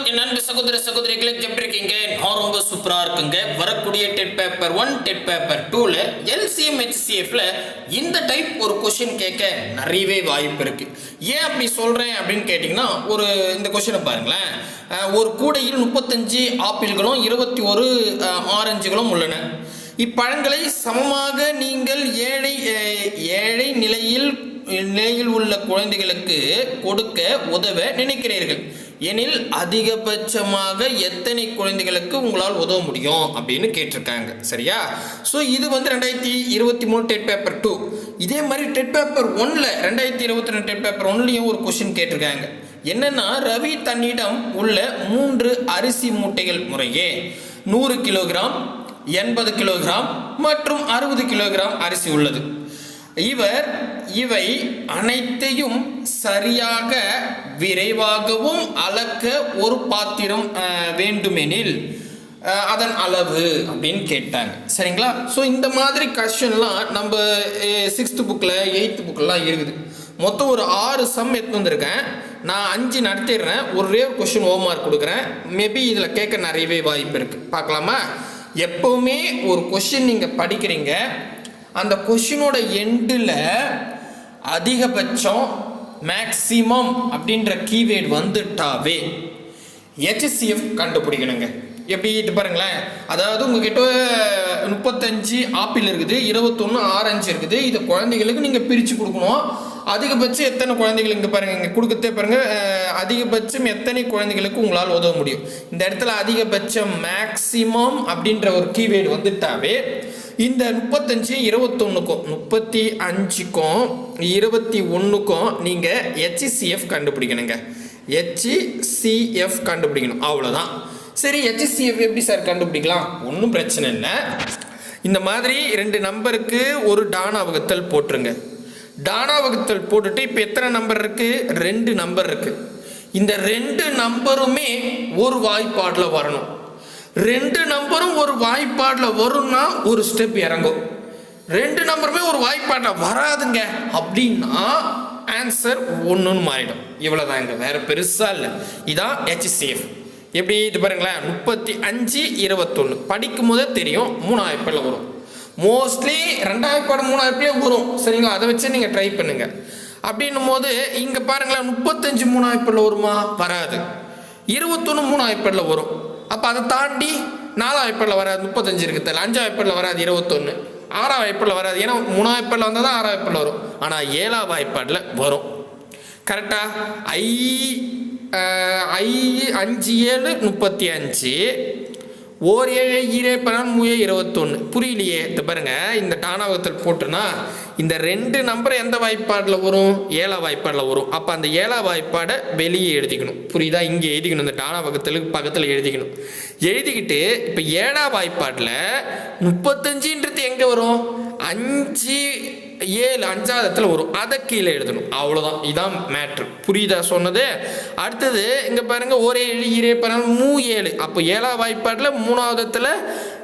வணக்கம் என் அன்பு சகோதர சகோதரிகளை எப்படி இருக்கீங்க? நான் ரொம்ப சூப்பரா இருக்குங்க. வரக்கூடிய டெட் பேப்பர் 1 டெட் பேப்பர் 2ல LCM HCFல இந்த டைப் ஒரு கொஸ்டின் கேட்க நிறையவே வாய்ப்பு இருக்கு. ஏன் அப்படி சொல்றேன் அப்படின்னு கேட்டீங்கன்னா, ஒரு இந்த கொஸ்டினை பாருங்களேன். ஒரு கூடையில் 35 ஆப்பிள்களும் 21 ஆரஞ்சுகளும் உள்ளன. இப்பழங்களை சமமாக நீங்கள் ஏழை நிலையில் உள்ள குழந்தைகளுக்கு கொடுக்க உதவ நினைக்கிறீர்கள் எனில் அதிகபட்சமாக எத்தனை குழந்தைகளுக்கு உங்களால் உதவ முடியும் அப்படின்னு கேட்டிருக்காங்க. சரியா? ஸோ இது வந்து 2023 டெட் பேப்பர் 2. இதே மாதிரி டெட் பேப்பர் 1ல 2022 டெட் பேப்பர் 1லையும் ஒரு கொஸ்டின் கேட்டிருக்காங்க. என்னன்னா, ரவி தன்னிடம் உள்ள 3 அரிசி மூட்டைகள் முறையே 100 கிலோகிராம், 80 கிலோகிராம் மற்றும் 60 கிலோகிராம் அரிசி உள்ளது. இவை அனைத்தையும் சரியாக விரைவாகவும் அளக்க ஒரு பாத்திரம் வேண்டுமெனில் அதன் அளவு அப்படின்னு கேட்டாங்க. சரிங்களா? ஸோ இந்த மாதிரி கொஸ்டின்லாம் நம்ம 6th புக்கில் 8th புக்கெலாம் இருக்குது. மொத்தம் ஒரு 6 சம் எடுத்து வந்திருக்கேன். நான் 5 நடத்திடுறேன். ஒரே கொஸ்டின் ஹோம்மார்க் கொடுக்குறேன். மேபி இதில் கேட்க நிறையவே வாய்ப்பு இருக்குது. பார்க்கலாமா? எப்போவுமே ஒரு கொஸ்டின் நீங்கள் படிக்கிறீங்க, அந்த கொஸ்டினோட எண்டில் அதிகபட்சம் மேக்சிமம் அப்படின்ற கீவேர்டு வந்துட்டாவே HCF கண்டுபிடிக்கணுங்க. எப்படி இது பாருங்களேன். அதாவது உங்ககிட்ட 35 ஆப்பிள் இருக்குது, 21 ஆரஞ்சு இருக்குது. இதை குழந்தைகளுக்கு நீங்கள் பிரித்து கொடுக்கணும். அதிகபட்சம் எத்தனை குழந்தைகள் இங்கே பாருங்கள், இங்கே கொடுக்கத்தே பாருங்கள். அதிகபட்சம் எத்தனை குழந்தைகளுக்கு உங்களால் உதவ முடியும். இந்த இடத்துல அதிகபட்சம் மேக்சிமம் அப்படின்ற ஒரு கீவேர்டு வந்துட்டாவே இந்த 35 21க்கும் 35க்கும் 21க்கும் நீங்கள் HCF கண்டுபிடிக்கணுங்க. HCF கண்டுபிடிக்கணும், அவ்வளோதான். சரி, HCF எப்படி சார் கண்டுபிடிக்கலாம்? ஒன்றும் பிரச்சனை இல்லை. இந்த மாதிரி 2 நம்பருக்கு ஒரு டானா வகுத்தல் போட்டுருங்க. டானா வகுத்தல் போட்டுட்டு இப்போ எத்தனை நம்பர் இருக்குது? 2 நம்பர் இருக்குது. இந்த 2 நம்பருமே ஒரு வாய்ப்பாடில் வரணும். 2 நம்பரும் ஒரு வாய்ப்பாடில் வரும்னா ஒரு ஸ்டெப் இறங்கும். 2 நம்பருமே ஒரு வாய்ப்பாடில் வராதுங்க அப்படின்னா ஆன்சர் 1ன்னு மாறிடும். இவ்வளோதாங்க, வேற பெருசாக இல்லை. இதான் HCF. எப்படி இது பாருங்களேன். 35 21 படிக்கும் போதே தெரியும் 3 வாய்ப்பாடில் வரும். மோஸ்ட்லி 2 வாய்ப்பாடு 3 வாய்ப்புலேயே வரும். சரிங்களா? அதை வச்சு நீங்கள் ட்ரை பண்ணுங்க. அப்படின்னும் போது இங்கே பாருங்களேன், 35 3 வாய்ப்பாடில் வருமா? வராது. 21 3 வாய்ப்பாடில் வரும். அப்போ அதை தாண்டி 4 வாய்ப்பாடில் வராது. 35 இருக்குது. 5 வாய்ப்பாடில் வராது. 21 6 வாய்ப்பாடில் வராது. ஏன்னா 3 வாய்ப்பாடில் வந்தால் தான் 6 வாய்ப்பாடில் வரும். ஆனால் 7 வாய்ப்பாடில் வரும். கரெக்டா? 5 7 35 ஓர் 7 ஈரே 3 21. புரியலையே? இது பாருங்க, இந்த டானாவகத்தில் போட்டுனா இந்த 2 நம்பர் எந்த வாய்ப்பாடில் வரும்? 7 வாய்ப்பாடில் வரும். அப்போ அந்த 7 வாய்ப்பாடை வெளியே எழுதிக்கணும். புரியுதா? இங்கே எழுதிக்கணும். இந்த டானாவகத்துக்கு பக்கத்தில் எழுதிக்கணும். எழுதிக்கிட்டு இப்போ 7 வாய்ப்பாடில் 35ன்றது எங்கே வரும்? 5 7 5வது வரும். அதை கீழே எழுதணும். அவ்வளோதான். இதான் மேட்ரு. புரியுதா சொன்னது? அடுத்தது இங்கே பாருங்க, ஒரே 7 3 7. அப்போ 7 வாய்ப்பாடில் 3வது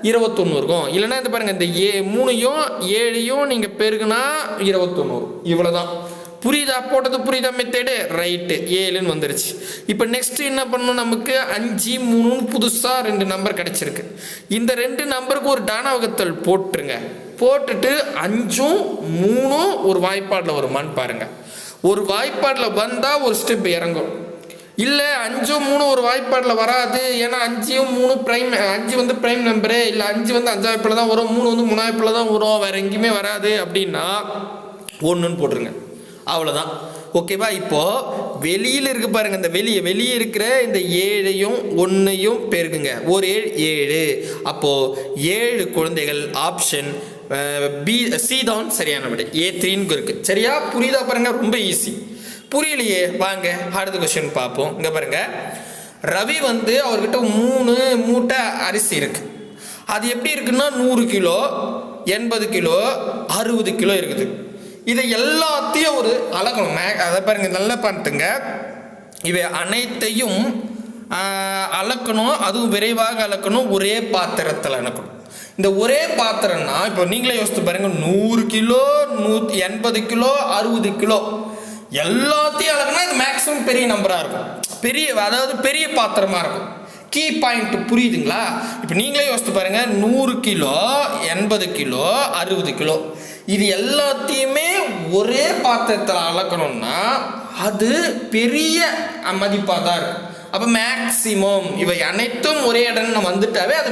21 இருக்கும். இல்லைன்னா இந்த பாருங்க, இந்த 3யும் 7யும் நீங்கள் பெருகுனா 21 வரும். இவ்வளோதான். புரியுதா? போட்டது புரியுதா? Method right. 7ன்னு வந்துருச்சு. இப்போ நெக்ஸ்ட் என்ன பண்ணணும்? நமக்கு 5 3 புதுசாக 2 நம்பர் கிடச்சிருக்கு. இந்த 2 நம்பருக்கு ஒரு டானாவகத்தல் போட்டுருங்க. போட்டுட்டு 5ம் 3ம் ஒரு வாய்ப்பாடில் வருமானு பாருங்க. ஒரு வாய்ப்பாடில் வந்தால் ஒரு ஸ்டெப் இறங்கும். இல்லை 5ம் 3ம் ஒரு வாய்ப்பாடில் வராது. ஏன்னா 5ம் 3 ப்ரைம், 5 வந்து ப்ரைம் நம்பரு. இல்லை 5 வந்து 5 வாய்ப்பாடில் தான் வரும், 3 வந்து 3 வாய்ப்பாடில் தான் வரும், வேறு எங்கேயுமே வராது அப்படின்னா 1ன்னு போட்டுருங்க. அவ்வளோதான். ஓகேவா? இப்போது வெளியில் இருக்கு பாருங்கள். இந்த வெளியே இருக்கிற இந்த 7யும் 1யும் பெருக்குங்க. ஒரு 7 அப்போது 7 குழந்தைகள். ஆப்ஷன் C தான் சரியான விடை. A3ன்னு இருக்குது. சரியா? புரியுதா? பாருங்க, ரொம்ப ஈஸி. புரியலையே? வாங்க அடுத்த கொஸ்டின் பார்ப்போம். இங்கே பாருங்க, ரவி வந்து அவர்கிட்ட 3 மூட்டை அரிசி இருக்கு. அது எப்படி இருக்குன்னா 100 கிலோ, 80 கிலோ, 60 கிலோ இருக்குது. இதை எல்லாத்தையும் ஒரு அளக்கணும். அதை பாருங்க, நல்லா பார்த்துங்க. இவை அனைத்தையும் அளக்கணும். அதுவும் விரைவாக அளக்கணும். ஒரே பாத்திரத்தில் அளக்கணும். இந்த ஒரே பாத்திரம்னா இப்போ நீங்களே யோசித்து பாருங்க, 100 கிலோ, 180 கிலோ, 60 கிலோ எல்லாத்தையும் அளக்குனா இது மேக்ஸிமம் பெரிய நம்பராக இருக்கும். பெரிய, அதாவது பெரிய பாத்திரமாக இருக்கும். கீ பாயிண்ட் புரியுதுங்களா? இப்போ நீங்களே யோசித்து பாருங்கள், 100 கிலோ, 80 கிலோ, 60 கிலோ, இது எல்லாத்தையுமே ஒரே பாத்திரத்தில் அளக்கணும்னா அது பெரிய மதிப்பாக தான் இருக்கும். அப்போ மேக்சிமம் இவை அனைத்தும் ஒரே இடம் வந்துட்டாவே அது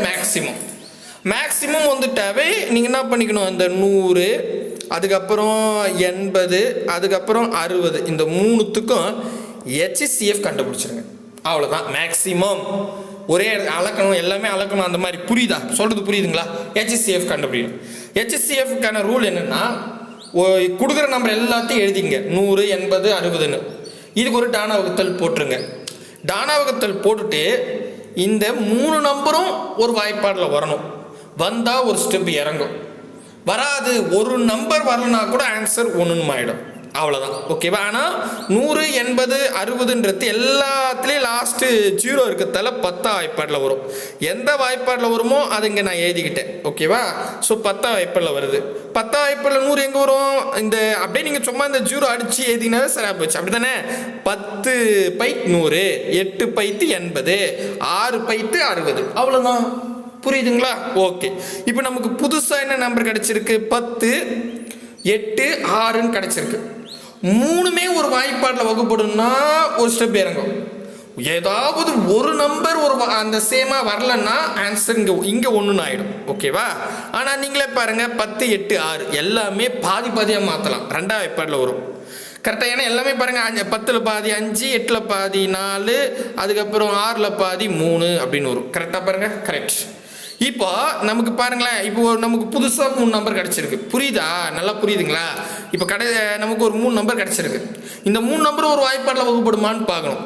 மேக்சிமம் வந்துட்டாவே நீங்கள் என்ன பண்ணிக்கணும், இந்த 100, அதுக்கப்புறம் 80, அதுக்கப்புறம் 60, இந்த 3த்துக்கும் HCF கண்டுபிடிச்சிருங்க. அவ்வளோதான். மேக்சிமம் ஒரே அளக்கணும், எல்லாமே அளக்கணும், அந்த மாதிரி. புரியுதா? சொல்கிறது புரியுதுங்களா? HCF கண்டுபிடிக்கணும். HCFக்கான ரூல் என்னென்னா, கொடுக்குற நம்பர் எல்லாத்தையும் எழுதிங்க, 100, 80, 60ன்னு. இதுக்கு ஒரு டானா வகுத்தல் போட்டுருங்க. டானா வகுத்தல் போட்டுட்டு இந்த 3 நம்பரும் ஒரு வாய்ப்பாடில் வரணும். வந்தால் ஒரு ஸ்டெப் இறங்கும். வராது, ஒரு நம்பர் வரலனா கூட ஆன்சர் 1ன்னு ஆகிடும். அவ்வளோதான். ஓகேவா? ஆனால் 100, 80, 60ன்றது எல்லாத்துலேயும் லாஸ்ட்டு 0 இருக்கிறதால 10 வாய்ப்பாடில் வரும். எந்த வாய்ப்பாடில் வருமோ அது இங்கே நான் எழுதிக்கிட்டேன். ஓகேவா? ஸோ 10 வாய்ப்பாடில் வருது. 10 வாய்ப்பாடில் 100 எங்கே வரும்? இந்த அப்படியே நீங்கள் சும்மா இந்த 0 அடித்து எழுதினாவே சரியாக போச்சு. அப்படி தானே? 10 பைத்து 100, 8 பைத்து 80, 6 பைத்து 60. அவ்வளோதான். புரியுதுங்களா? ஓகே. இப்போ நமக்கு புதுசாக என்ன நம்பர் கிடச்சிருக்கு? 10, 8, 6ன்னு கிடச்சிருக்கு. 3மே ஒரு வாய்ப்பாட்டில் வகுப்படும்னா ஒரு ஸ்டெப் இறங்கும். ஏதாவது ஒரு நம்பர் அந்த சேமாக வரலன்னா ஆன்சர் இங்கே 1ன்னு ஆகிடும். ஓகேவா? ஆனால் நீங்களே பாருங்கள், 10, 8, 6 எல்லாமே பாதியாக மாற்றலாம். 2ஆம் வாய்ப்பாட்டில் வரும். கரெக்டாக? ஏன்னா எல்லாமே பாருங்கள், 10ல் பாதி 5, 8ல் பாதி 4, அதுக்கப்புறம் 6ல் பாதி 3 அப்படின்னு வரும். கரெக்டாக பாருங்கள். கரெக்ட். இப்போ நமக்கு பாருங்களேன், இப்போ நமக்கு புதுசாக 3 நம்பர் கிடச்சிருக்கு. புரியுதா? நல்லா புரியுதுங்களா? இப்போ நமக்கு ஒரு 3 நம்பர் கிடச்சிருக்கு. இந்த 3 நம்பரும் ஒரு வாய்ப்பாடில் வகுப்படுமான்னு பார்க்கணும்.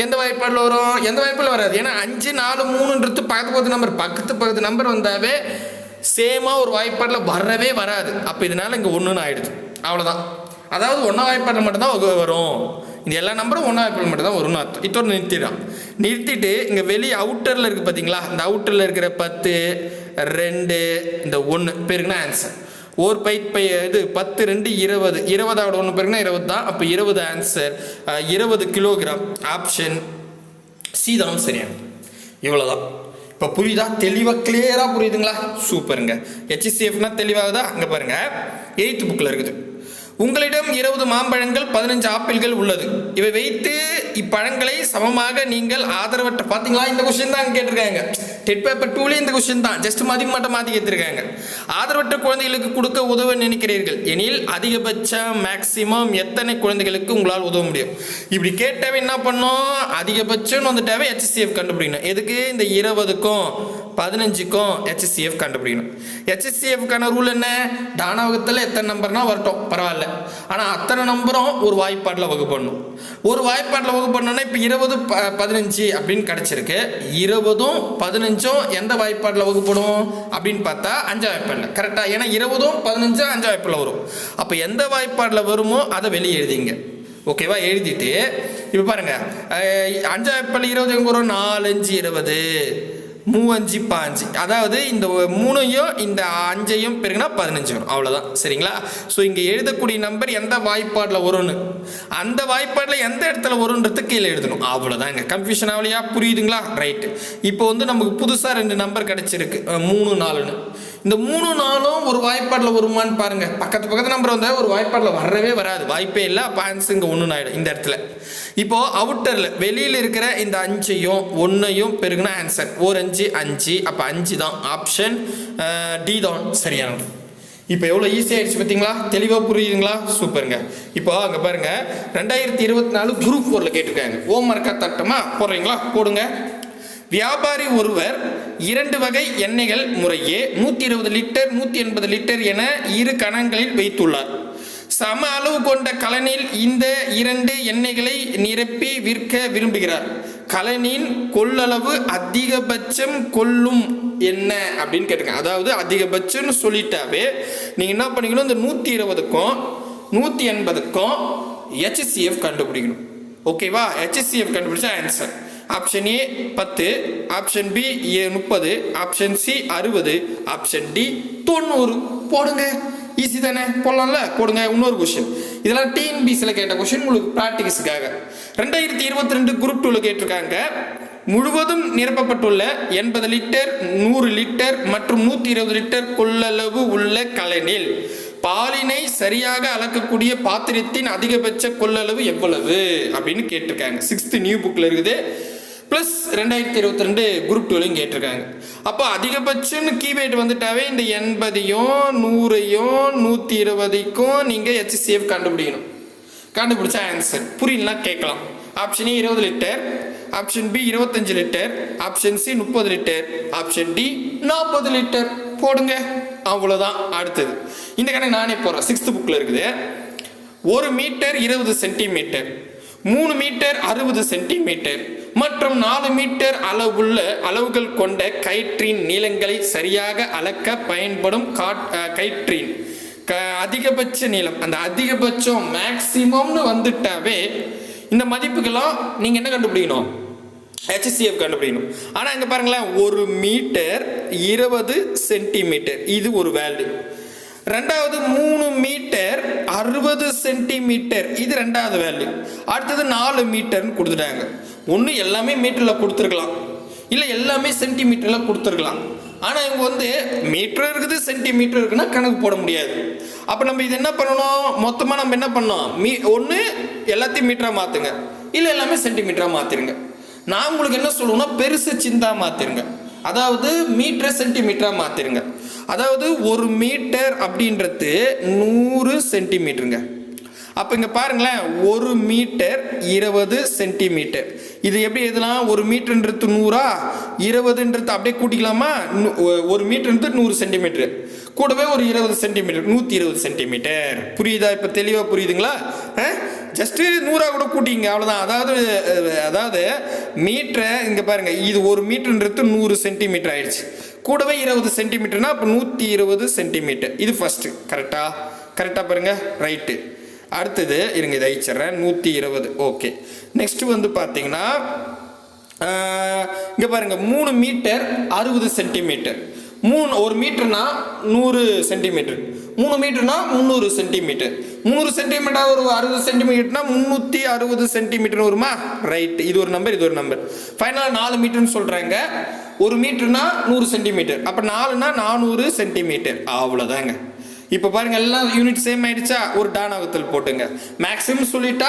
எந்த வாய்ப்பாடில் வரும்? எந்த வாய்ப்பாடில் வராது. ஏன்னா 5, 4, 3ன்றது பக்கத்து நம்பர் வந்தாவே சேமாக ஒரு வாய்ப்பாடில் வரவே வராது. அப்போ இதனால் இங்கே 1ன்னு ஆகிடுது. அவ்வளோதான். அதாவது 1ஆம் வாய்ப்பாடில் மட்டும்தான் வரும். இந்த எல்லா நம்பரும் 1ஆம் வாய்ப்பாடில் மட்டும் தான் வரும்னு அர்த்தம். இதோடு நிறுத்திட்டு இங்கே வெளியே அவுட்டரில் இருக்குது பார்த்தீங்களா? இந்த அவுட்டரில் இருக்கிற 10, 2, இந்த 1 பெருக்குனா ஆன்சர். ஒரு இது 10, 2, 20. 20 1 பெருக்குனா 20 தான். அப்போ 20 ஆன்சர். 20 கிலோகிராம். ஆப்ஷன் சி தான் சரியான. இவ்வளோதான். இப்போ புரியுதா? தெளிவாக கிளியராக புரியுதுங்களா? சூப்பருங்க. HCFனா தெளிவாகுதா? அங்கே பாருங்கள், 8th புக்கில் இருக்குது. உங்களிடம் 20 மாம்பழங்கள், 15 ஆப்பிள்கள் உள்ளது. இவை வைத்து இப்பழங்களை சமமாக நீங்கள் ஆதரவற்ற, பார்த்தீங்களா? இந்த கொஸ்டின் தான் கேட்டிருக்காங்க. டெட் பேப்பர் 2லேயே இந்த கொஸ்டின் தான், ஜஸ்ட் மட்டும் மாற்றி கேட்டிருக்காங்க. ஆதரவற்ற குழந்தைகளுக்கு கொடுக்க உதவ நினைக்கிறீர்கள் எனில் அதிகபட்சம் மேக்சிமம் எத்தனை குழந்தைகளுக்கு உங்களால் உதவ முடியும்? இப்படி கேட்டாவே என்ன பண்ணோம்? அதிகபட்சம்னு வந்துட்டாவே HCF கண்டுபிடிக்கணும். எதுக்கு? இந்த 20க்கும் 15க்கும் HCF கண்டுபிடிக்கணும். HCFக்கான ரூல் என்ன? தானாவகத்தில் எத்தனை நம்பர்னா வரட்டும், பரவாயில்ல. ஆனால் அத்தனை நம்பரும் ஒரு வாய்ப்பாட்டில் வகுப்படணும். ஒரு வாய்ப்பாட்டில் வகுப்படணும்னா இப்போ 20, 15 அப்படின்னு கிடச்சிருக்கு. 20ம் 15ம் எந்த வாய்ப்பாட்டில் வகுப்படும் அப்படின்னு பார்த்தா 5ஆம் வாய்ப்பாடில். கரெக்டாக? ஏன்னா 20ம் 15ம் 5ஆம் வாய்ப்பாடில் வரும். அப்போ எந்த வாய்ப்பாட்டில் வருமோ அதை வெளியே எழுதிங்க. ஓகேவா? எழுதிட்டு இப்போ பாருங்கள், 5ஆம் வாய்ப்பாடில் 20 எங்கே வரும்? 4, 5, 20, 3, 5, 5. அதாவது இந்த 3ஐயும் இந்த 5ஐயும் பெருக்குனா 15 வரும். அவ்வளோதான். சரிங்களா? ஸோ இங்கே எழுதக்கூடிய நம்பர் எந்த வாய்ப்பாடில் வரும்னு, அந்த வாய்ப்பாடில் எந்த இடத்துல வரும்ன்றது கீழே எழுதணும். அவ்வளோதான். இங்கே கன்ஃபியூஷன் ஆகலையா? புரியுதுங்களா? ரைட்டு. இப்போ நமக்கு புதுசாக 2 நம்பர் கிடச்சிருக்கு, 3, 4ன்னு. இந்த 3, 4ம் ஒரு வாய்ப்பாடில் வருமானு பாருங்கள். பக்கத்து நம்பர் வந்தால் ஒரு வாய்ப்பாடில் வரவே வராது, வாய்ப்பே இல்லை. அப்போ ஆன்சர் இங்கே 1ன்னு ஆகிடும் இந்த இடத்துல. இப்போது அவுட்டரில் வெளியில் இருக்கிற இந்த 5ஐயும் 1ஐயும் பெருகுனா ஆன்சர் 4, 5, 5. அப்போ 5 தான். ஆப்ஷன் டி தான் சரியானது. இப்போ எவ்வளோ ஈஸியாகிடுச்சு பார்த்தீங்களா? தெளிவாக புரியுதுங்களா? சூப்பருங்க. இப்போ அங்கே பாருங்கள், 2024 குரூப் 4ல் கேட்டிருக்காங்க. ஹோம் ஒர்க்காக தட்டமா போடுறீங்களா? போடுங்க. வியாபாரி ஒருவர் 2 வகை எண்ணெய்கள் முறையே 120 லிட்டர், 180 லிட்டர் என 2 கணங்களில் வைத்துள்ளார். சம அளவு கொண்ட கலனில் இந்த 2 எண்ணெய்களை நிரப்பி விற்க விரும்புகிறார். கலனின் கொள்ளளவு அதிகபட்சம் கொள்ளும் என்ன அப்படின்னு கேட்டுருங்க. அதாவது அதிகபட்சம்னு சொல்லிட்டாவே நீங்கள் என்ன பண்ணிக்கணும்? இந்த 120க்கும் 180க்கும் HCF கண்டுபிடிக்கணும். ஓகேவா? HCF கண்டுபிடிச்சா answer option A 10, option B 30, option C 60, option D 90. போடுங்க. ஈஸி தானே? போடலாம்ல? போடுங்க. இன்னொரு கொஸ்டின், இதெல்லாம் டிஎன்பிசியில் கேட்ட கொஸ்டின் உங்களுக்கு ப்ராக்டிக்ஸுக்காக. 2022 குரூப் 2ல கேட்டிருக்காங்க. முழுவதும் நிரப்பப்பட்டுள்ள 80 லிட்டர் 100 லிட்டர் மற்றும் 120 லிட்டர் கொள்ளளவு உள்ள கலனில் பாலினை சரியாக அளக்கக்கூடிய பாத்திரத்தின் அதிகபட்ச கொள்ளளவு எவ்வளவு அப்படின்னு கேட்டிருக்காங்க. 6th நியூ புக்கில் இருக்குது. ப்ளஸ் 2022 குரூப் 2லையும் கேட்டிருக்காங்க. அப்போ அதிகபட்சம்னு கீவேர்டு வந்துட்டாவே இந்த 80யும் 100யும் 120க்கும் நீங்கள் HCF கண்டுபிடிக்கணும். கண்டுபிடிச்சா ஆன்சர். புரியலனா கேட்கலாம். Option A 20 litre, option B 25 litre, option C 30 litre, option D 40 litre போடுங்க. அவ்வளோதான். அடுத்தது இந்த கணக்கு நானே போகிறேன். 6th புக்கில் இருக்குது. 1 மீட்டர் 20 சென்டிமீட்டர், 3 மீட்டர் 60 சென்டிமீட்டர் மற்றும் 4 மீட்டர் அளவுகள் கொண்ட கயிற்றின் நீளங்களை சரியாக அளக்க பயன்படும் கயிற்றின் அதிகபட்ச நீளம். அந்த அதிகபட்சம் மேக்சிமம்னு வந்துட்டாவே இந்த மதிப்புக்கெல்லாம் நீங்கள் என்ன கண்டுபிடிக்கணும்? HCF கண்டுபிடிக்கணும். ஆனால் இங்கே பாருங்களேன், 1 மீட்டர் 20 சென்டிமீட்டர் இது ஒரு வேல்யூ. ரெண்டாவது 3 மீட்டர் 60 சென்டிமீட்டர் இது ரெண்டாவது வேல்யூ. அடுத்தது 4 மீட்டர்னு கொடுத்துட்டாங்க. ஒன்று எல்லாமே மீட்டரில் கொடுத்துருக்கலாம், இல்லை எல்லாமே சென்டிமீட்டரில் கொடுத்துருக்கலாம். ஆனால் இவங்க வந்து மீட்டர் இருக்குது சென்டிமீட்டர் இருக்குன்னா கணக்கு போட முடியாது. அப்போ நம்ம இது என்ன பண்ணணும்? மொத்தமாக நம்ம என்ன பண்ணோம்? ஒன்று எல்லாத்தையும் மீட்டராக மாற்றுங்க, இல்லை எல்லாமே சென்டிமீட்டராக மாற்றிருங்க. நான் உங்களுக்கு என்ன சொல்லுவேன்னா, பெருசு சிந்தா மாற்றிருங்க. அதாவது மீட்டரை சென்டிமீட்டராக மாற்றிருங்க. அதாவது 1 மீட்டர் அப்படின்றது 100 சென்டிமீட்டருங்க. அப்போ இங்கே பாருங்களேன், 1 மீட்டர் 20 சென்டிமீட்டர். இது எப்படி எதுலாம்? 1 மீட்டர்ன்றது 100, 20ன்றது அப்படியே கூட்டிக்கலாமா? 1 மீட்டர்ன்றது 100 சென்டிமீட்டர், கூடவே ஒரு 20 சென்டிமீட்டர் 120 சென்டிமீட்டர். புரியுதா? இப்போ தெளிவாக புரியுதுங்களா? ஜஸ்ட்டு 100 கூட கூட்டிங்க, அவ்வளோதான். அதாவது மீட்டரை இங்கே பாருங்கள், இது 1 மீட்டர்ன்றது 100 சென்டிமீட்டர் ஆயிடுச்சு, கூடவே 20 சென்டிமீட்டர்னா அப்போ 120 சென்டிமீட்டர். இது ஃபஸ்ட்டு. கரெக்டாக பாருங்கள். ரைட்டு. அடுத்தது இருங்க, இதை அழிச்சிட்றேன். 120. ஓகே. நெக்ஸ்ட்டு வந்து பார்த்தீங்கன்னா இங்கே பாருங்கள், 3 மீட்டர் 60 சென்டிமீட்டர். 1 மீட்டர்னா 100 சென்டிமீட்டர், 3 மீட்டர்னா 300 சென்டிமீட்டர். 300 சென்டிமீட்டர் ஒரு 60 சென்டிமீட்டர்னா 360 சென்டிமீட்டர் வருமா? ரைட். இது ஒரு நம்பர், இது ஒரு நம்பர். ஃபைனலாக 4 மீட்டர்னு சொல்கிறாங்க. 1 மீட்டர்னா 100 சென்டிமீட்டர், அப்போ 4னா 400 சென்டிமீட்டர். அவ்வளோதாங்க. இப்போ பாருங்கள், எல்லாம் யூனிட் சேம் ஆயிடுச்சா? ஒரு டானா வகுத்தல் போட்டுங்க. மேக்ஸிமம் சொல்லிட்டா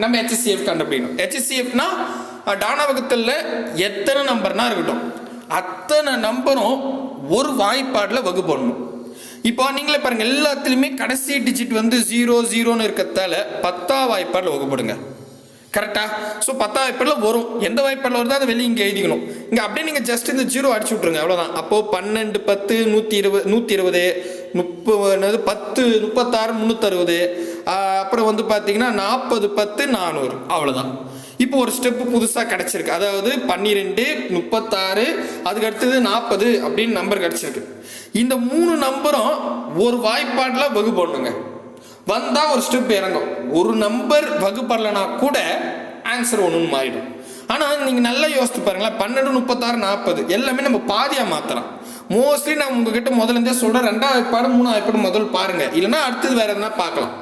நம்ம HCF கண்டுபிடிக்கணும். HCFனா டானா வகுத்தலில் எத்தனை நம்பர்னா இருக்கட்டும், அத்தனை நம்பரும் ஒரு வாய்ப்பாடில் வகுப்படணும். இப்போ நீங்களே பாருங்கள், எல்லாத்துலேயுமே கடைசி டிஜிட் வந்து 0 இருக்கிறதால 10ஆம் வாய்ப்பாடில் வகுப்படுங்க. கரெக்டா? ஸோ 10ஆம் வாய்ப்பாடில் வரும். எந்த வாய்ப்பாடில் வருதோ அதை வெளியே இங்கே எழுதிக்கணும். இங்கே அப்படியே நீங்கள் ஜஸ்ட் இந்த 0 அடிச்சு விட்ருங்க, அவ்வளோதான். அப்போது 12 10 120 120 30 10 36 360, அப்புறம் வந்து பார்த்தீங்கன்னா 40 10 400. அவ்வளோதான். இப்போ ஒரு ஸ்டெப்பு புதுசாக கிடச்சிருக்கு. அதாவது 12 36 அதுக்கு அடுத்தது 40 அப்படின்னு நம்பர் கிடச்சிருக்கு. இந்த 3 நம்பரும் ஒரு வாய்ப்பாட்டில் வகுப்படணுங்க. வந்தால் ஒரு ஸ்டெப் இறங்கும். ஒரு நம்பர் வகுப்படலைனா கூட ஆன்சர் ஒன்றுன்னு மாறிடும். ஆனால் நீங்கள் நல்லா யோசித்து பாருங்களேன், 12 36 40 எல்லாமே நம்ம பாதியாக மாற்றலாம். மோஸ்ட்லி நான் உங்ககிட்ட முதலேருந்தே சொல்கிறேன், 2ஆம் வாய்ப்பாடு 3ஆம் வாய்ப்பாடு முதல் பாருங்கள், இல்லைனா அடுத்தது வேறு எதுனா பார்க்கலாம்.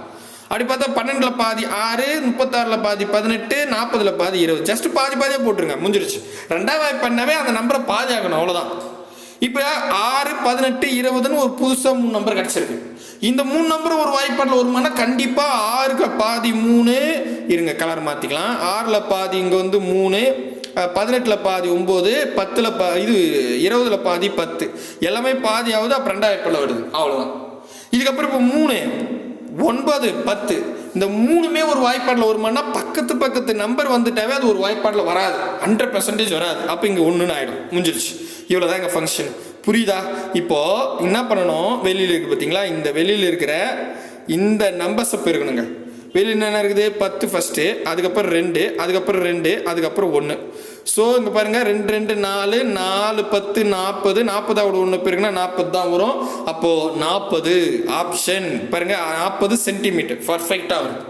அப்படி பார்த்தா 12ல் பாதி 6, 36ல் பாதி 18, 40ல் பாதி 20. ஜஸ்ட் பாதியாக போட்டுருங்க, முடிஞ்சிருச்சு. 2ஆம் வாய்ப்பாடுனாவே அந்த நம்பரை பாதி ஆகணும், அவ்வளோதான். இப்போ 6 18 20ன்னு ஒரு புதுசாக 3 நம்பர் கிடச்சிருக்கு. இந்த 3 நம்பர் ஒரு வாய்ப்பாட்டில் வருமானா கண்டிப்பாக 6க்கு பாதி 3 இருங்க, கலர் மாற்றிக்கலாம். 6ல் பாதி இங்கே வந்து 3, 18ல் பாதி 9, 10ல் 20ல் பாதி 10, எல்லாமே பாதி ஆகுது. அப்போ 2ஆம் வாய்ப்பாடில் வருது, அவ்வளோதான். இதுக்கப்புறம் இப்போ 3 9 10 இந்த 3மே ஒரு வாய்ப்பாட்டில் வருமானா பக்கத்து நம்பர் வந்துட்டாவே அது ஒரு வாய்ப்பாட்டில் வராது, 100% வராது. அப்போ இங்கே 1ன்னு ஆகிடும், முடிஞ்சிருச்சு. இவ்வளோதான் எங்கள் ஃபங்க்ஷன். புரியுதா? இப்போது என்ன பண்ணணும், வெளியில் இருக்குது பார்த்தீங்களா, இந்த வெளியில் இருக்கிற இந்த நம்பர்ஸை பெருக்கணுங்க. வெளியில் என்ன இருக்குது? 10 ஃபஸ்ட்டு, அதுக்கப்புறம் 2, அதுக்கப்புறம் 2, அதுக்கப்புறம் 1. ஸோ இங்கே பாருங்கள், 2 2 4 4 10 40, 40 1 பெருக்குன்னா 40 தான் வரும். அப்போது 40 ஆப்ஷன் பாருங்கள், 40 சென்டிமீட்டர் பர்ஃபெக்டாக வரும்.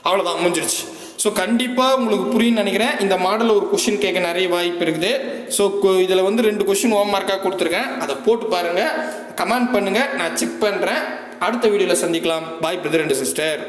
அவ்வளோதான், முடிஞ்சிருச்சு. ஸோ கண்டிப்பாக உங்களுக்கு புரியுன்னு நினைக்கிறேன். இந்த மாடலில் ஒரு கொஷின் கேட்க நிறைய வாய்ப்பு இருக்குது. ஸோ இதில் வந்து 2 கொஷின் ஹோம் மார்க்காக கொடுத்துருக்கேன், அதை போட்டு பாருங்கள், கமெண்ட் பண்ணுங்கள், நான் செக் பண்ணுறேன். அடுத்த வீடியோவில் சந்திக்கலாம். பாய் பிரதர் அண்ட் சிஸ்டர்.